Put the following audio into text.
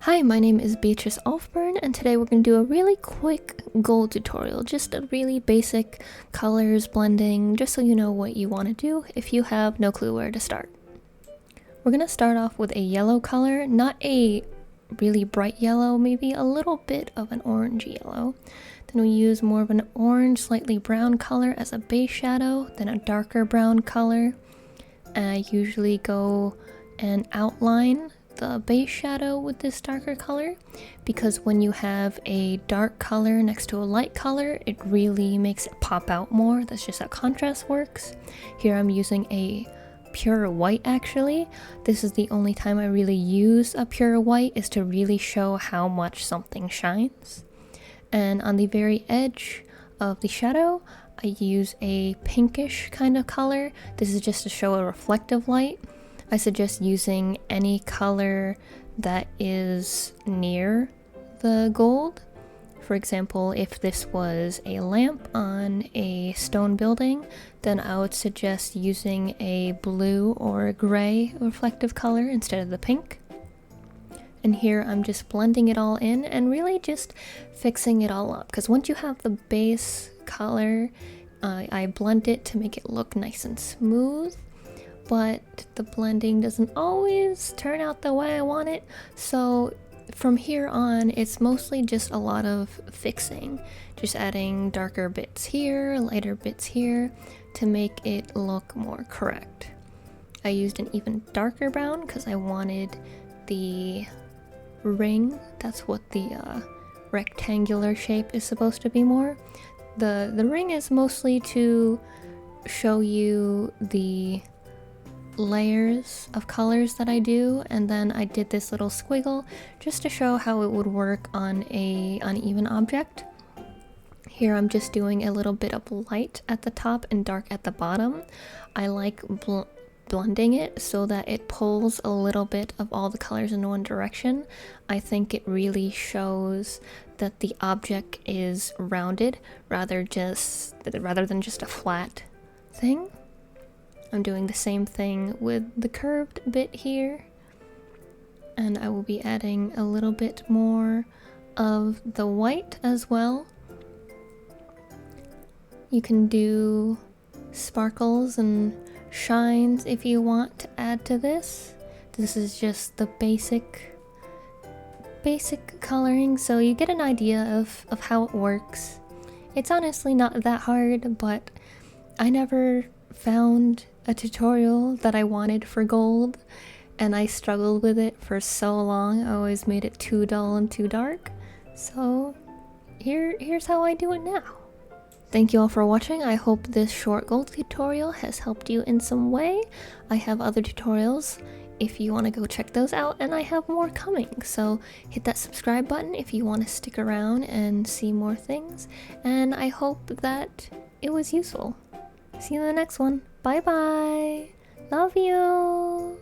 Hi, my name is Beatrice Alfbern, and today we're going to do a really quick gold tutorial, just a really basic colors blending, just so you know what you want to do if you have no clue where to start. We're going to start off with a yellow color, not a really bright yellow, maybe a little bit of an orange yellow. Then we use more of an orange, slightly brown color as a base shadow, then a darker brown color. And I usually go and outline the base shadow with this darker color, because when you have a dark color next to a light color, it really makes it pop out more. That's just how contrast works. Here I'm using a pure white actually. This is the only time I really use a pure white, is to really show how much something shines. And on the very edge of the shadow, I use a pinkish kind of color. This is just to show a reflective light. I suggest using any color that is near the gold. For example, if this was a lamp on a stone building, then I would suggest using a blue or a gray reflective color instead of the pink. And here I'm just blending it all in and really just fixing it all up, because once you have the base color, I blend it to make it look nice and smooth. But the blending doesn't always turn out the way I want it, so from here on it's mostly just a lot of fixing, just adding darker bits here, lighter bits here to make it look more correct. I used an even darker brown because I wanted the ring, that's what the rectangular shape is supposed to be more. The ring is mostly to show you the layers of colors that I do, and then I did this little squiggle just to show how it would work on a uneven object. Here I'm just doing a little bit of light at the top and dark at the bottom. I like blending it so that it pulls a little bit of all the colors in one direction. I think it really shows that the object is rounded rather than just a flat thing. I'm doing the same thing with the curved bit here, and I will be adding a little bit more of the white as well. You can do sparkles and shines if you want to add to this. This is just the basic coloring, so you get an idea of how it works. It's honestly not that hard, but I never found a tutorial that I wanted for gold, and I struggled with it for so long. I always made it too dull and too dark, so here's how I do it now. Thank you all for watching. I hope this short gold tutorial has helped you in some way. I have other tutorials if you want to go check those out, and I have more coming, so hit that subscribe button if you want to stick around and see more things, and I hope that it was useful. See you in the next one. Bye bye. Love you.